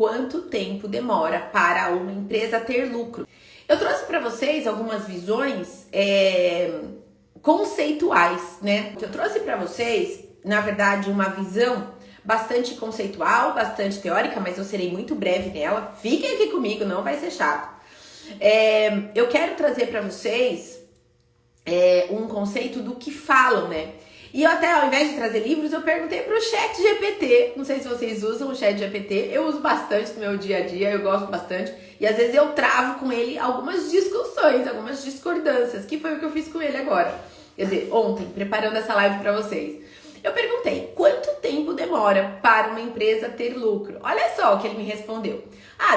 quanto tempo demora para uma empresa ter lucro. Eu trouxe para vocês algumas visões conceituais, né? Eu trouxe para vocês, na verdade, uma visão bastante conceitual, bastante teórica, mas eu serei muito breve nela. Fiquem aqui comigo, não vai ser chato. Eu quero trazer para vocês um conceito do que falam, né? E eu até, ao invés de trazer livros, eu perguntei pro ChatGPT. Não sei se vocês usam o ChatGPT. Eu uso bastante no meu dia a dia, eu gosto bastante. E às vezes eu travo com ele algumas discussões, algumas discordâncias, que foi o que eu fiz com ele agora. Quer dizer, ontem, preparando essa live para vocês. Eu perguntei, quanto tempo demora para uma empresa ter lucro? Olha só o que ele me respondeu.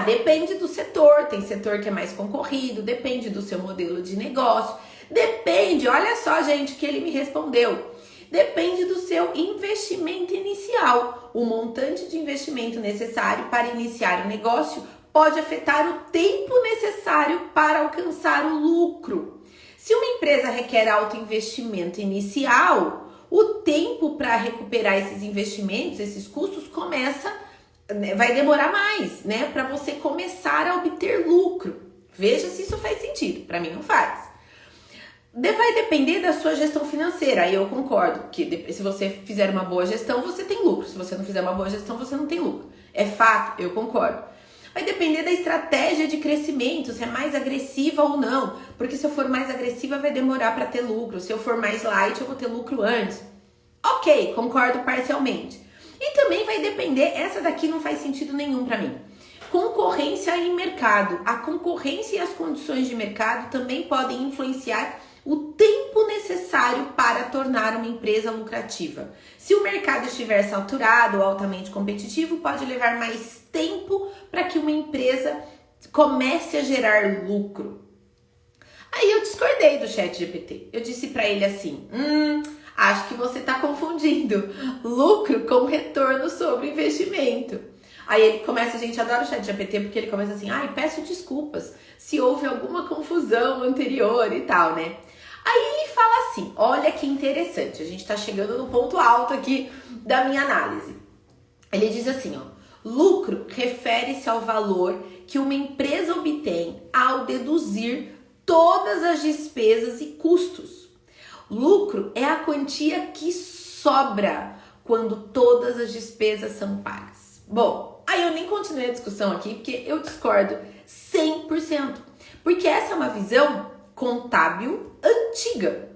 Depende do setor, tem setor que é mais concorrido, depende do seu modelo de negócio, depende, olha só, gente, o que ele me respondeu. Depende do seu investimento inicial. O montante de investimento necessário para iniciar o negócio pode afetar o tempo necessário para alcançar o lucro. Se uma empresa requer alto investimento inicial, o tempo para recuperar esses investimentos, esses custos, vai demorar mais, né? Para você começar a obter lucro. Veja se isso faz sentido. Para mim não faz. Vai depender da sua gestão financeira. Aí eu concordo que se você fizer uma boa gestão, você tem lucro. Se você não fizer uma boa gestão, você não tem lucro. É fato, eu concordo. Vai depender da estratégia de crescimento, se é mais agressiva ou não. Porque se eu for mais agressiva, vai demorar para ter lucro. Se eu for mais light, eu vou ter lucro antes. Ok, concordo parcialmente. E também vai depender, essa daqui não faz sentido nenhum para mim. Concorrência em mercado. A concorrência e as condições de mercado também podem influenciar o tempo necessário para tornar uma empresa lucrativa. Se o mercado estiver saturado ou altamente competitivo, pode levar mais tempo para que uma empresa comece a gerar lucro. Aí eu discordei do ChatGPT. Eu disse para ele assim, acho que você está confundindo lucro com retorno sobre investimento. Aí ele começa, a gente adora o ChatGPT porque ele começa assim, peço desculpas se houve alguma confusão anterior e tal, né? Aí ele fala assim, olha que interessante, a gente tá chegando no ponto alto aqui da minha análise. Ele diz assim, lucro refere-se ao valor que uma empresa obtém ao deduzir todas as despesas e custos. Lucro é a quantia que sobra quando todas as despesas são pagas. Bom, aí eu nem continuei a discussão aqui porque eu discordo 100%. Porque essa é uma visão contábil antiga,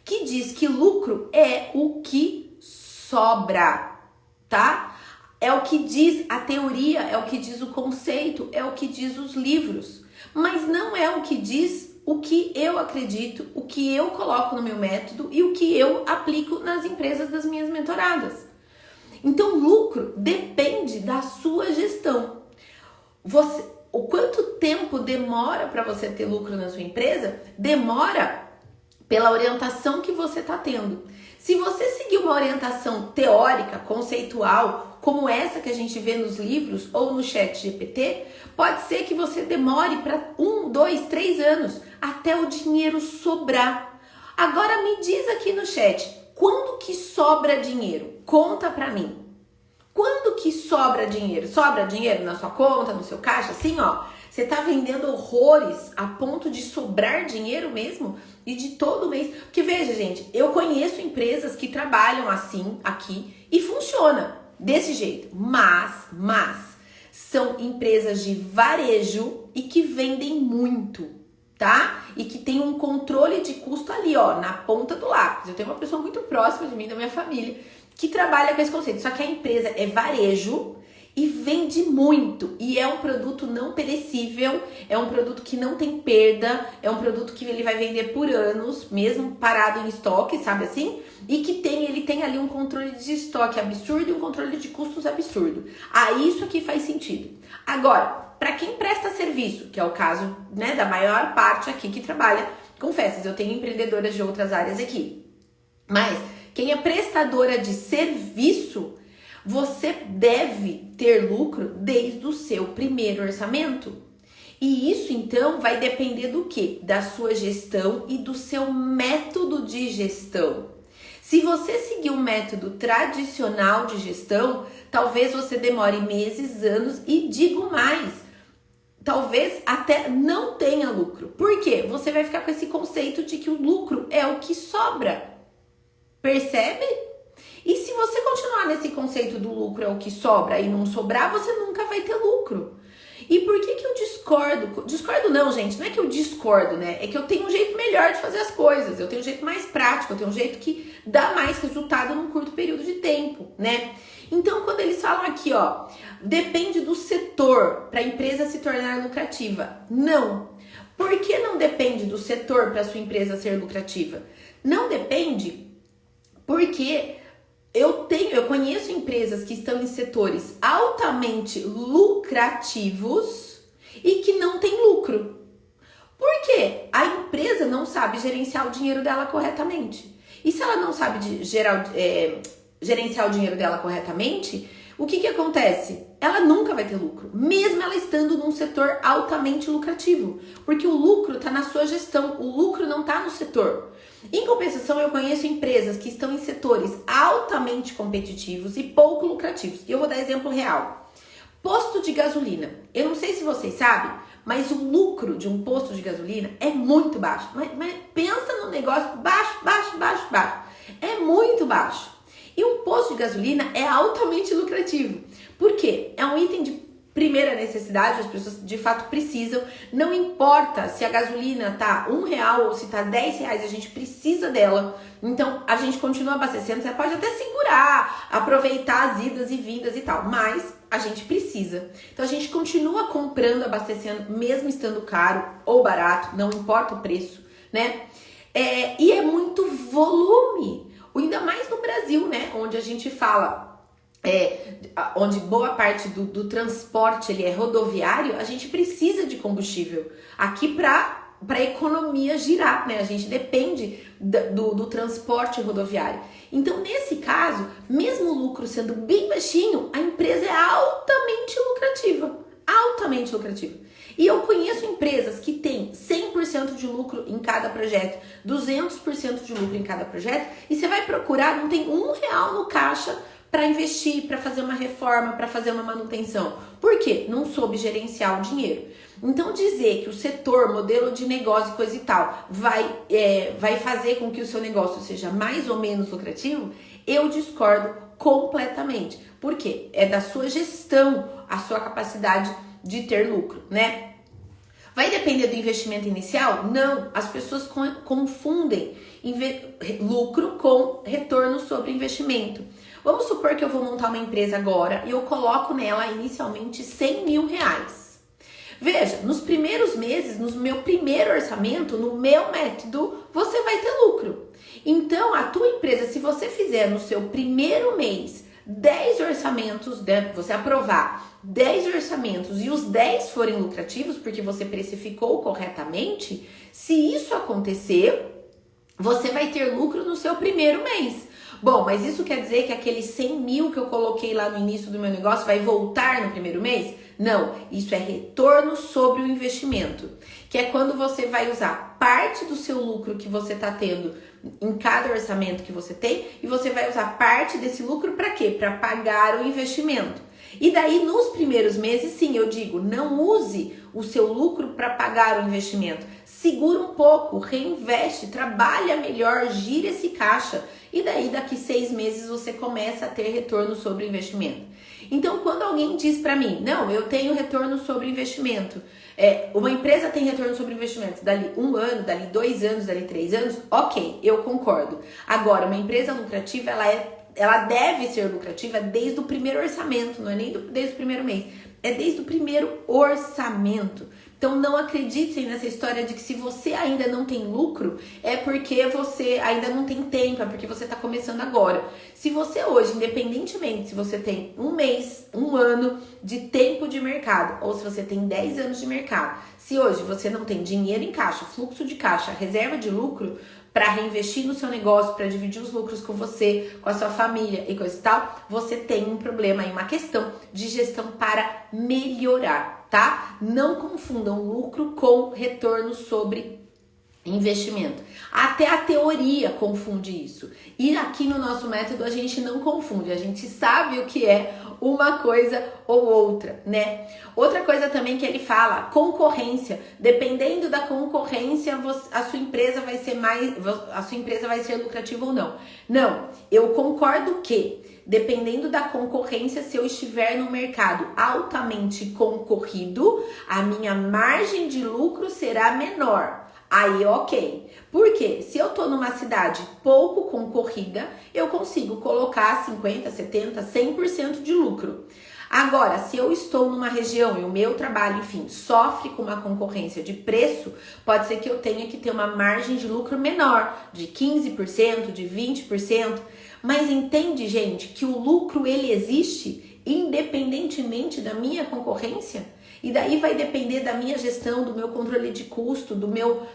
que diz que lucro é o que sobra, tá? É o que diz a teoria, é o que diz o conceito, é o que diz os livros, mas não é o que diz o que eu acredito, o que eu coloco no meu método e o que eu aplico nas empresas das minhas mentoradas. Então, lucro depende da sua gestão. O quanto tempo demora para você ter lucro na sua empresa, demora pela orientação que você está tendo. Se você seguir uma orientação teórica, conceitual, como essa que a gente vê nos livros ou no ChatGPT, pode ser que você demore para 1, 2, 3 anos até o dinheiro sobrar. Agora me diz aqui no chat, quando que sobra dinheiro? Conta para mim. Quando que sobra dinheiro? Sobra dinheiro na sua conta, no seu caixa? Assim, você tá vendendo horrores a ponto de sobrar dinheiro mesmo? E de todo mês? Porque veja, gente, eu conheço empresas que trabalham assim, aqui, e funciona desse jeito. Mas são empresas de varejo e que vendem muito, tá? E que tem um controle de custo ali, na ponta do lápis. Eu tenho uma pessoa muito próxima de mim, da minha família, que trabalha com esse conceito. Só que a empresa é varejo e vende muito. E é um produto não perecível, é um produto que não tem perda, é um produto que ele vai vender por anos, mesmo parado em estoque, sabe assim? E que ele tem ali um controle de estoque absurdo e um controle de custos absurdo. Isso aqui faz sentido. Agora, para quem presta serviço, que é o caso, né, da maior parte aqui que trabalha com festas, eu tenho empreendedoras de outras áreas aqui, mas quem é prestadora de serviço, você deve ter lucro desde o seu primeiro orçamento. E isso, então, vai depender do quê? Da sua gestão e do seu método de gestão. Se Se você seguir um método tradicional de gestão, talvez você demore meses, anos e digo mais, talvez até não tenha lucro. Por quê? Você vai ficar com esse conceito de que o lucro é o que sobra. Percebe? E se você continuar nesse conceito do lucro é o que sobra e não sobrar, você nunca vai ter lucro. E por que eu discordo? Discordo não, gente, não é que eu discordo, né? É que eu tenho um jeito melhor de fazer as coisas, eu tenho um jeito mais prático, eu tenho um jeito que dá mais resultado num curto período de tempo, né? Então, quando eles falam aqui, ó, depende do setor para a empresa se tornar lucrativa. Não. Por que não depende do setor para a sua empresa ser lucrativa? Não depende porque eu conheço empresas que estão em setores altamente lucrativos e que não têm lucro. Por quê? A empresa não sabe gerenciar o dinheiro dela corretamente. E se ela não sabe gerenciar o dinheiro dela corretamente, o que acontece? Ela nunca vai ter lucro, mesmo ela estando num setor altamente lucrativo. Porque o lucro está na sua gestão, o lucro não está no setor. Em compensação, eu conheço empresas que estão em setores altamente competitivos e pouco lucrativos. E eu vou dar exemplo real. Posto de gasolina. Eu não sei se vocês sabem, mas o lucro de um posto de gasolina é muito baixo. Mas pensa no negócio baixo. É muito baixo. E um posto de gasolina é altamente lucrativo. Por quê? É um item de primeira necessidade, as pessoas de fato precisam. Não importa se a gasolina tá R$1 ou se tá R$10, a gente precisa dela. Então a gente continua abastecendo. Você pode até segurar, aproveitar as idas e vindas e tal, mas a gente precisa. Então a gente continua comprando, abastecendo, mesmo estando caro ou barato, não importa o preço, né? E é muito volume. Ainda mais no Brasil, né? Onde a gente fala, onde boa parte do transporte ele é rodoviário, a gente precisa de combustível aqui para a economia girar, né? A gente depende do transporte rodoviário. Então, nesse caso, mesmo o lucro sendo bem baixinho, a empresa é altamente lucrativa. Altamente lucrativa. E eu conheço empresas que têm 100% de lucro em cada projeto, 200% de lucro em cada projeto, e você vai procurar, não tem R$1 no caixa para investir, para fazer uma reforma, para fazer uma manutenção. Por quê? Não soube gerenciar o dinheiro. Então, dizer que o setor, modelo de negócio e coisa e tal, vai fazer com que o seu negócio seja mais ou menos lucrativo, eu discordo completamente. Por quê? É da sua gestão, a sua capacidade de ter lucro, né? Vai depender do investimento inicial? Não, as pessoas confundem lucro com retorno sobre investimento. Vamos supor que eu vou montar uma empresa agora e eu coloco nela inicialmente R$100 mil. Veja, nos primeiros meses, no meu primeiro orçamento, no meu método, você vai ter lucro. Então, a tua empresa, se você fizer no seu primeiro mês 10 orçamentos, você aprovar 10 orçamentos e os 10 forem lucrativos, porque você precificou corretamente, se isso acontecer, você vai ter lucro no seu primeiro mês. Bom, mas isso quer dizer que aqueles 100 mil que eu coloquei lá no início do meu negócio vai voltar no primeiro mês? Não, isso é retorno sobre o investimento, que é quando você vai usar parte do seu lucro que você está tendo em cada orçamento que você tem e você vai usar parte desse lucro para quê? Para pagar o investimento. E daí, nos primeiros meses, sim, eu digo, não use o seu lucro para pagar o investimento. Segura um pouco, reinveste, trabalha melhor, gira esse caixa. E daí, daqui 6 meses, você começa a ter retorno sobre o investimento. Então, quando alguém diz para mim, não, eu tenho retorno sobre investimento, uma empresa tem retorno sobre investimento dali 1 ano, dali 2 anos, dali 3 anos, ok, eu concordo. Agora, uma empresa lucrativa, ela deve ser lucrativa desde o primeiro orçamento, não é nem desde o primeiro mês, é desde o primeiro orçamento. Então não acreditem nessa história de que se você ainda não tem lucro, é porque você ainda não tem tempo, é porque você está começando agora. Se você hoje, independentemente se você tem 1 mês, 1 ano de tempo de mercado, ou se você tem 10 anos de mercado, se hoje você não tem dinheiro em caixa, fluxo de caixa, reserva de lucro, para reinvestir no seu negócio, para dividir os lucros com você, com a sua família e coisa e tal, você tem um problema aí, uma questão de gestão para melhorar, tá? Não confundam lucro com retorno sobre investimento. Até a teoria confunde isso. E aqui no nosso método a gente não confunde, a gente sabe o que é uma coisa ou outra, né? Outra coisa também que ele fala, concorrência. Dependendo da concorrência, a sua empresa vai ser lucrativa ou não. Não, eu concordo que dependendo da concorrência, se eu estiver no mercado altamente concorrido, a minha margem de lucro será menor. Aí, ok. Por quê? Se eu tô numa cidade pouco concorrida, eu consigo colocar 50%, 70%, 100% de lucro. Agora, se eu estou numa região e o meu trabalho, enfim, sofre com uma concorrência de preço, pode ser que eu tenha que ter uma margem de lucro menor, de 15%, de 20%. Mas entende, gente, que o lucro ele existe independentemente da minha concorrência? E daí vai depender da minha gestão, do meu controle de custo, do meu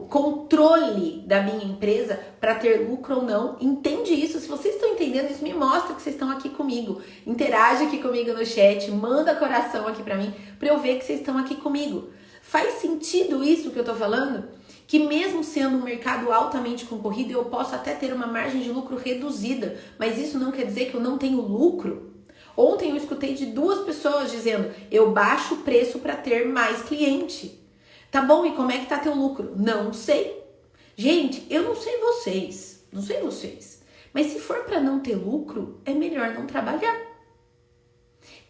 controle da minha empresa para ter lucro ou não. Entende isso? Se vocês estão entendendo isso, me mostra que vocês estão aqui comigo. Interage aqui comigo no chat, manda coração aqui para mim, para eu ver que vocês estão aqui comigo. Faz sentido isso que eu tô falando? Que mesmo sendo um mercado altamente concorrido, eu posso até ter uma margem de lucro reduzida, mas isso não quer dizer que eu não tenho lucro. Ontem eu escutei de 2 pessoas dizendo, eu baixo o preço para ter mais cliente. Tá bom, e como é que tá teu lucro? Não sei. Gente, eu não sei vocês, mas se for para não ter lucro, é melhor não trabalhar.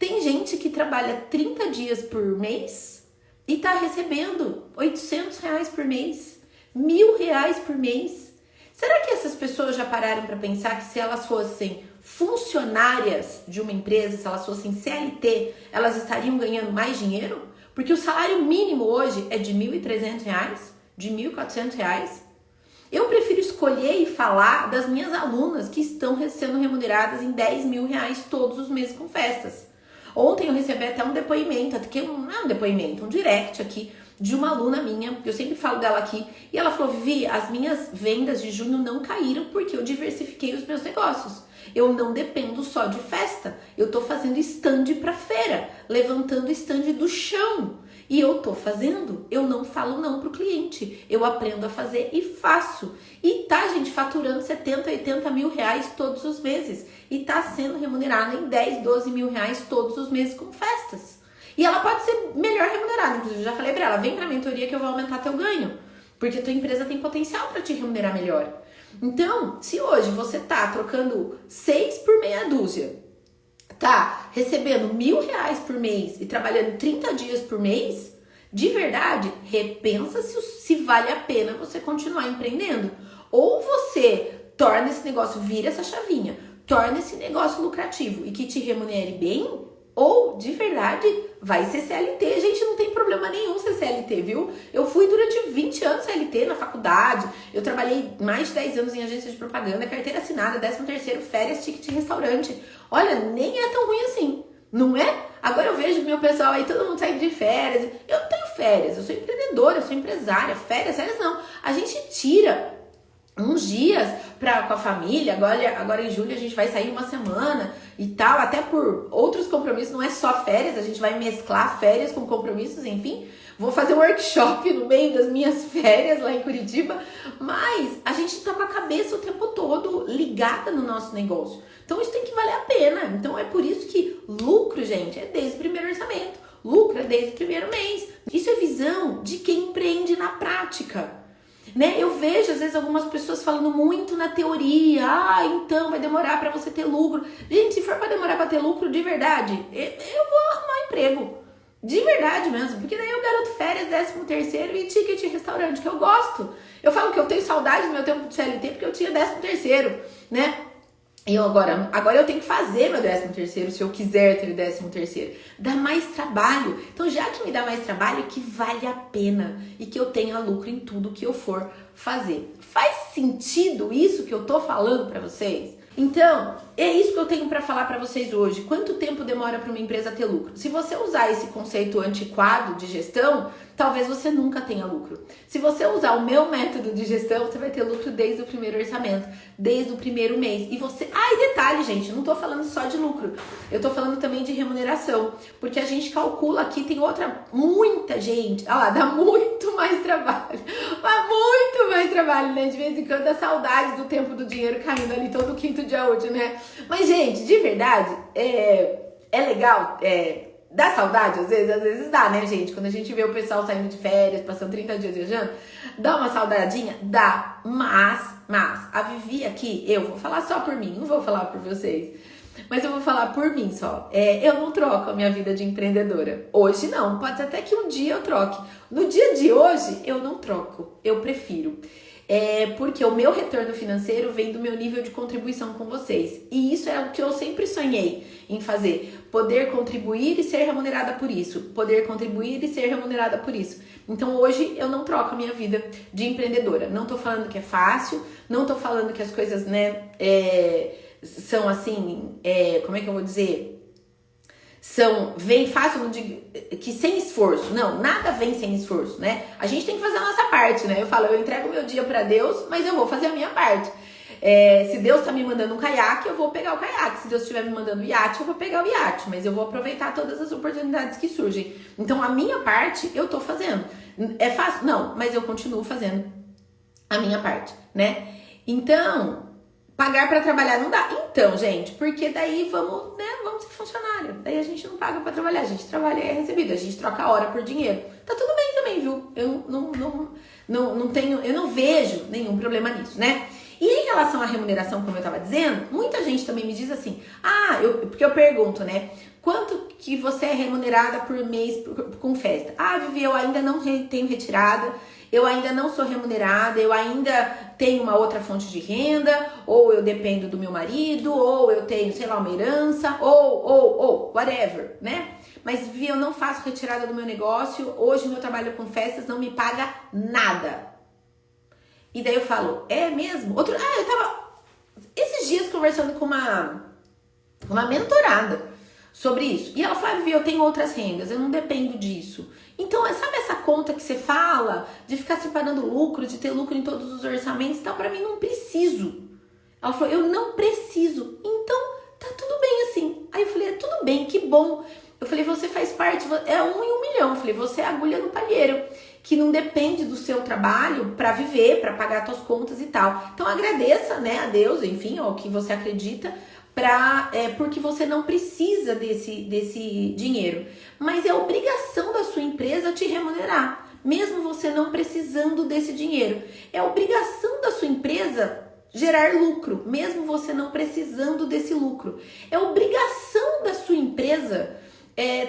Tem gente que trabalha 30 dias por mês e tá recebendo R$800 por mês, R$1.000 por mês. Será que essas pessoas já pararam para pensar que se elas fossem funcionárias de uma empresa, se elas fossem CLT, elas estariam ganhando mais dinheiro? Porque o salário mínimo hoje é de R$1.300, de R$1.400. Eu prefiro escolher e falar das minhas alunas que estão sendo remuneradas em R$10.000 todos os meses com festas. Ontem eu recebi até um depoimento, um direct aqui de uma aluna minha, eu sempre falo dela aqui, e ela falou, Vivi, as minhas vendas de junho não caíram porque eu diversifiquei os meus negócios. Eu não dependo só de festa, eu tô fazendo stand para feira, levantando stand do chão. E eu tô fazendo, eu não falo não pro cliente, eu aprendo a fazer e faço. E tá, gente, faturando 70, 80 mil reais todos os meses. E tá sendo remunerado em 10, 12 mil reais todos os meses com festas. E ela pode ser melhor remunerada, inclusive eu já falei pra ela, vem pra mentoria que eu vou aumentar teu ganho. Porque tua empresa tem potencial para te remunerar melhor. Então, se hoje você tá trocando 6 por meia dúzia, tá recebendo R$1.000 por mês e trabalhando 30 dias por mês, de verdade, repensa se vale a pena você continuar empreendendo. Ou você torna esse negócio, vira essa chavinha, torna esse negócio lucrativo e que te remunere bem, ou de verdade vai ser CLT. Gente, não tem problema nenhum ser CLT, viu? Eu fui durante 20 anos CLT na faculdade, eu trabalhei mais de 10 anos em agência de propaganda, carteira assinada, 13º, férias, ticket de restaurante. Olha, nem é tão ruim assim, não é? Agora eu vejo meu pessoal aí, todo mundo saindo de férias. Eu não tenho férias, eu sou empreendedora, eu sou empresária. Férias não. A gente tira uns dias com a família, agora em julho a gente vai sair uma semana e tal, até por outros compromissos, não é só férias, a gente vai mesclar férias com compromissos, enfim. Vou fazer um workshop no meio das minhas férias lá em Curitiba, mas a gente tá com a cabeça o tempo todo ligada no nosso negócio. Então isso tem que valer a pena. Então é por isso que lucro, gente, é desde o primeiro orçamento. Lucro é desde o primeiro mês. Isso é visão de quem empreende na prática. Né? Eu vejo às vezes algumas pessoas falando muito na teoria, então vai demorar para você ter lucro. Gente, se for para demorar para ter lucro de verdade, eu vou arrumar um emprego, de verdade mesmo, porque daí eu garanto férias, 13º e ticket de restaurante, que eu gosto. Eu falo que eu tenho saudade do meu tempo de CLT porque eu tinha 13º, né? E agora eu tenho que fazer meu 13º se eu quiser ter 13º. Dá mais trabalho. Então, já que me dá mais trabalho, que vale a pena e que eu tenha lucro em tudo que eu for fazer. Faz sentido isso que eu tô falando pra vocês? Então, é isso que eu tenho para falar para vocês hoje. Quanto tempo demora para uma empresa ter lucro? Se você usar esse conceito antiquado de gestão, talvez você nunca tenha lucro. Se você usar o meu método de gestão, você vai ter lucro desde o primeiro orçamento, desde o primeiro mês. E você... Ah, e detalhe, gente, eu não tô falando só de lucro. Eu tô falando também de remuneração. Porque a gente calcula aqui, tem muita gente. Olha lá, dá muito mais trabalho. Mas muito mais trabalho, né? De vez em quando dá saudade do tempo do dinheiro caindo ali todo quinto dia útil, né? Mas, gente, de verdade, é legal, dá saudade às vezes dá, né, gente? Quando a gente vê o pessoal saindo de férias, passando 30 dias viajando, dá uma saudadinha? Dá, mas, a Vivi aqui, eu vou falar só por mim, não vou falar por vocês, mas eu vou falar por mim só. Eu não troco a minha vida de empreendedora. Hoje não, pode ser até que um dia eu troque. No dia de hoje, eu não troco, eu prefiro. Porque o meu retorno financeiro vem do meu nível de contribuição com vocês. E isso é o que eu sempre sonhei em fazer. Poder contribuir e ser remunerada por isso. Poder contribuir e ser remunerada por isso. Então hoje eu não troco a minha vida de empreendedora. Não tô falando que é fácil, não tô falando que as coisas, né, são assim, como é que eu vou dizer? Vem fácil, não digo que sem esforço. Não, nada vem sem esforço, né? A gente tem que fazer a nossa parte, né? Eu falo, eu entrego meu dia pra Deus, mas eu vou fazer a minha parte. Se Deus tá me mandando um caiaque, eu vou pegar o caiaque. Se Deus estiver me mandando o iate, eu vou pegar o iate. Mas eu vou aproveitar todas as oportunidades que surgem. Então, a minha parte, eu tô fazendo. É fácil? Não, mas eu continuo fazendo a minha parte, né? Então... pagar pra trabalhar não dá. Então, gente, porque daí vamos ser funcionário. Daí a gente não paga pra trabalhar, a gente trabalha e é recebido. A gente troca a hora por dinheiro. Tá tudo bem também, viu? Eu não vejo nenhum problema nisso, né? E em relação à remuneração, como eu tava dizendo, muita gente também me diz assim, porque eu pergunto, né? Quanto que você é remunerada por mês com festa? Vivi, eu ainda não tenho retirada, eu ainda não sou remunerada, eu ainda tenho uma outra fonte de renda, ou eu dependo do meu marido, ou eu tenho, sei lá, uma herança, ou whatever, né? Mas, Vivi, eu não faço retirada do meu negócio, hoje meu trabalho com festas não me paga nada. E daí eu falo, é mesmo? Eu tava esses dias conversando com uma mentorada sobre isso. E ela falou, Vivi, eu tenho outras rendas, eu não dependo disso. Então, sabe essa conta que você fala de ficar separando lucro, de ter lucro em todos os orçamentos e tal? Pra mim, não preciso. Ela falou, eu não preciso. Então, tá tudo bem assim. Aí eu falei, tudo bem, que bom. Eu falei, você faz parte, é 1 em 1 milhão. Eu falei, você é a agulha no palheiro, que não depende do seu trabalho pra viver, pra pagar suas contas e tal. Então, agradeça, né, a Deus, enfim, ao que você acredita, porque você não precisa desse dinheiro. Mas é obrigação da sua empresa te remunerar, mesmo você não precisando desse dinheiro. É obrigação da sua empresa gerar lucro, mesmo você não precisando desse lucro. É obrigação da sua empresa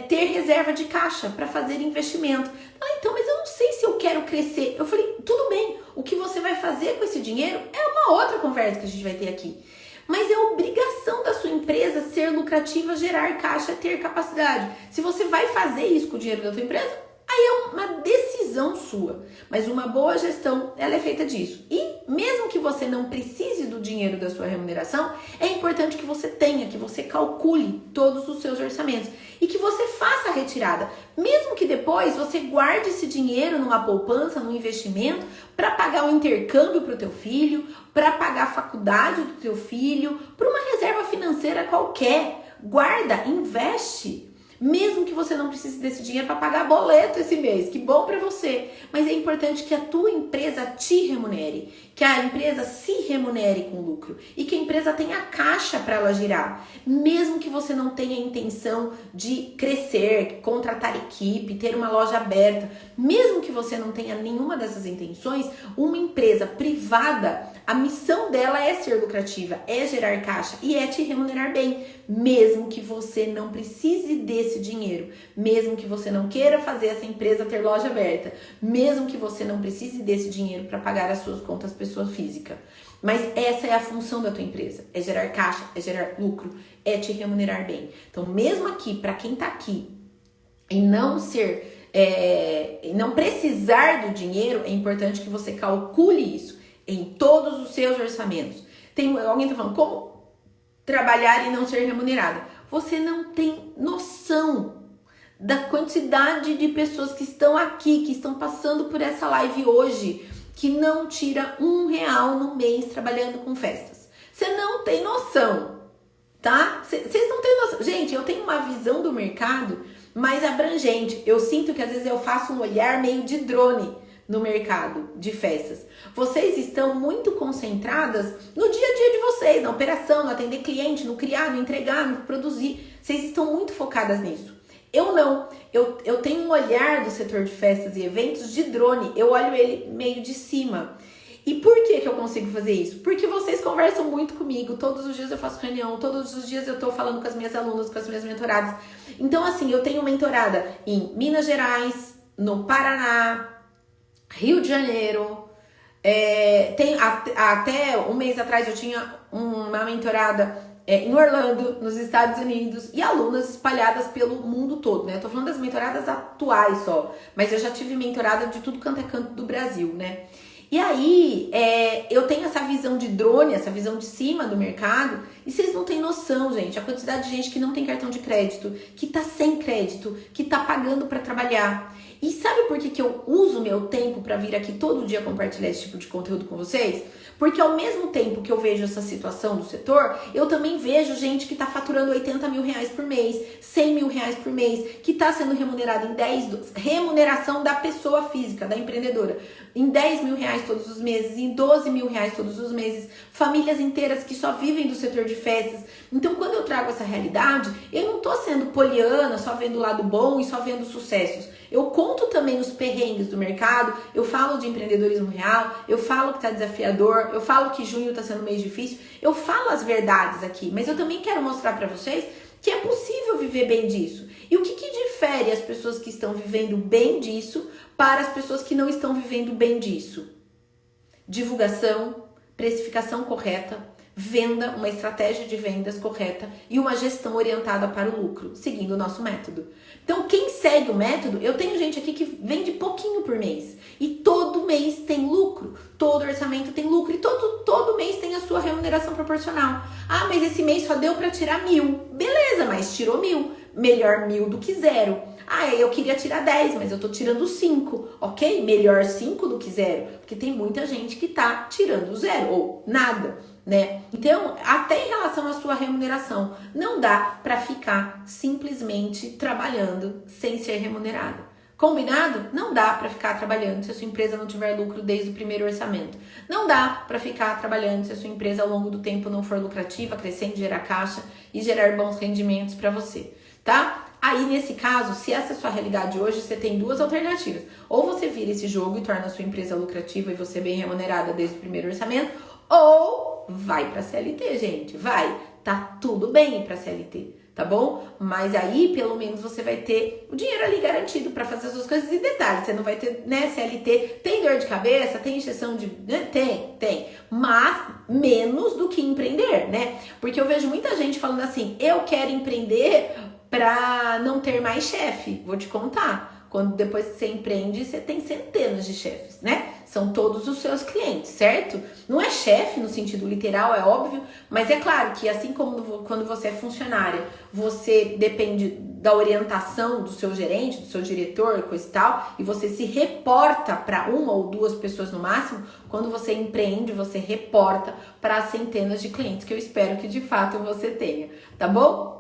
ter reserva de caixa para fazer investimento. Então, mas eu não sei se eu quero crescer. Eu falei, tudo bem, o que você vai fazer com esse dinheiro é uma outra conversa que a gente vai ter aqui. Mas é obrigação da sua empresa ser lucrativa, gerar caixa, ter capacidade. Se você vai fazer isso com o dinheiro da sua empresa, aí é uma decisão sua. Mas uma boa gestão, ela é feita disso. E mesmo que você não precise do dinheiro da sua remuneração, é importante que você tenha, que você calcule todos os seus orçamentos e que você faça a retirada. Mesmo que depois você guarde esse dinheiro numa poupança, num investimento, para pagar um intercâmbio para o teu filho, para pagar a faculdade do teu filho, para uma reserva financeira qualquer. Guarda, investe. Mesmo que você não precise desse dinheiro para pagar boleto esse mês, que bom para você. Mas é importante que a tua empresa te remunere, que a empresa se remunere com lucro e que a empresa tenha caixa para ela girar. Mesmo que você não tenha intenção de crescer, contratar equipe, ter uma loja aberta, mesmo que você não tenha nenhuma dessas intenções, uma empresa privada, a missão dela é ser lucrativa, é gerar caixa e é te remunerar bem. Mesmo que você não precise desse dinheiro, mesmo que você não queira fazer essa empresa ter loja aberta, mesmo que você não precise desse dinheiro para pagar as suas contas pessoa física. Mas essa é a função da tua empresa, é gerar caixa, é gerar lucro, é te remunerar bem. Então, mesmo aqui, para quem tá aqui e não não precisar do dinheiro, é importante que você calcule isso em todos os seus orçamentos. Alguém tá falando, como trabalhar e não ser remunerada. Você não tem noção da quantidade de pessoas que estão aqui, que estão passando por essa live hoje, que não tira R$1 no mês trabalhando com festas. Você não tem noção, tá? Vocês não têm noção. Gente, eu tenho uma visão do mercado mais abrangente. Eu sinto que às vezes eu faço um olhar meio de drone no mercado de festas. Vocês estão muito concentradas no dia a dia de vocês, na operação, no atender cliente, no criar, no entregar, no produzir. Vocês estão muito focadas nisso. Eu não. Eu tenho um olhar do setor de festas e eventos de drone. Eu olho ele meio de cima. E por que eu consigo fazer isso? Porque vocês conversam muito comigo. Todos os dias eu faço reunião. Todos os dias eu tô falando com as minhas alunas, com as minhas mentoradas. Então, assim, eu tenho mentorada em Minas Gerais, no Paraná, Rio de Janeiro. Até um mês atrás eu tinha uma mentorada em Orlando, nos Estados Unidos, e alunas espalhadas pelo mundo todo, né? Eu tô falando das mentoradas atuais só, mas eu já tive mentorada de tudo quanto é canto do Brasil, né? E aí, eu tenho essa visão de drone, essa visão de cima do mercado, e vocês não têm noção, gente, a quantidade de gente que não tem cartão de crédito, que tá sem crédito, que tá pagando pra trabalhar. E sabe por que eu uso meu tempo pra vir aqui todo dia compartilhar esse tipo de conteúdo com vocês? Porque ao mesmo tempo que eu vejo essa situação do setor, eu também vejo gente que tá faturando R$80 mil por mês, R$100 mil por mês, que tá sendo remunerada em 10, remuneração da pessoa física, da empreendedora, em R$10 mil todos os meses, em R$12 mil todos os meses, famílias inteiras que só vivem do setor de festas. Então, quando eu trago essa realidade, eu não tô sendo poliana, só vendo o lado bom e só vendo sucessos. Eu conto também os perrengues do mercado, eu falo de empreendedorismo real, eu falo que tá desafiador, eu falo que junho tá sendo um mês difícil, eu falo as verdades aqui, mas eu também quero mostrar pra vocês que é possível viver bem disso. E o que difere as pessoas que estão vivendo bem disso para as pessoas que não estão vivendo bem disso? Divulgação, precificação correta, venda, uma estratégia de vendas correta e uma gestão orientada para o lucro, seguindo o nosso método. Então, quem segue o método, eu tenho gente aqui que vende pouquinho por mês e todo mês tem lucro, todo orçamento tem lucro e todo mês tem a sua remuneração proporcional. Ah, mas esse mês só deu para tirar 1.000. Beleza, mas tirou 1.000. Melhor 1.000 do que 0. Ah, eu queria tirar 10, mas eu tô tirando 5, ok? Melhor 5 do que 0, porque tem muita gente que tá tirando 0 ou nada, né? Então, até em relação à sua remuneração, não dá pra ficar simplesmente trabalhando sem ser remunerado. Combinado? Não dá pra ficar trabalhando se a sua empresa não tiver lucro desde o primeiro orçamento. Não dá pra ficar trabalhando se a sua empresa ao longo do tempo não for lucrativa, crescendo, gerar caixa e gerar bons rendimentos pra você, tá? Aí, nesse caso, se essa é a sua realidade hoje, você tem duas alternativas. Ou você vira esse jogo e torna a sua empresa lucrativa e você bem remunerada desde o primeiro orçamento, ou vai pra CLT, gente. Vai. Tá tudo bem ir pra CLT, tá bom? Mas aí, pelo menos, você vai ter o dinheiro ali garantido pra fazer as suas coisas. E detalhe, você não vai ter, né, CLT. Tem dor de cabeça, tem injeção de... Né? Tem. Mas menos do que empreender, né? Porque eu vejo muita gente falando assim, eu quero empreender pra não ter mais chefe. Vou te contar. Quando depois que você empreende, você tem centenas de chefes, né? São todos os seus clientes, certo? Não é chefe no sentido literal, é óbvio, mas é claro que assim como quando você é funcionária, você depende da orientação do seu gerente, do seu diretor, coisa e tal, e você se reporta para uma ou duas pessoas no máximo. Quando você empreende, você reporta para centenas de clientes, que eu espero que de fato você tenha, tá bom?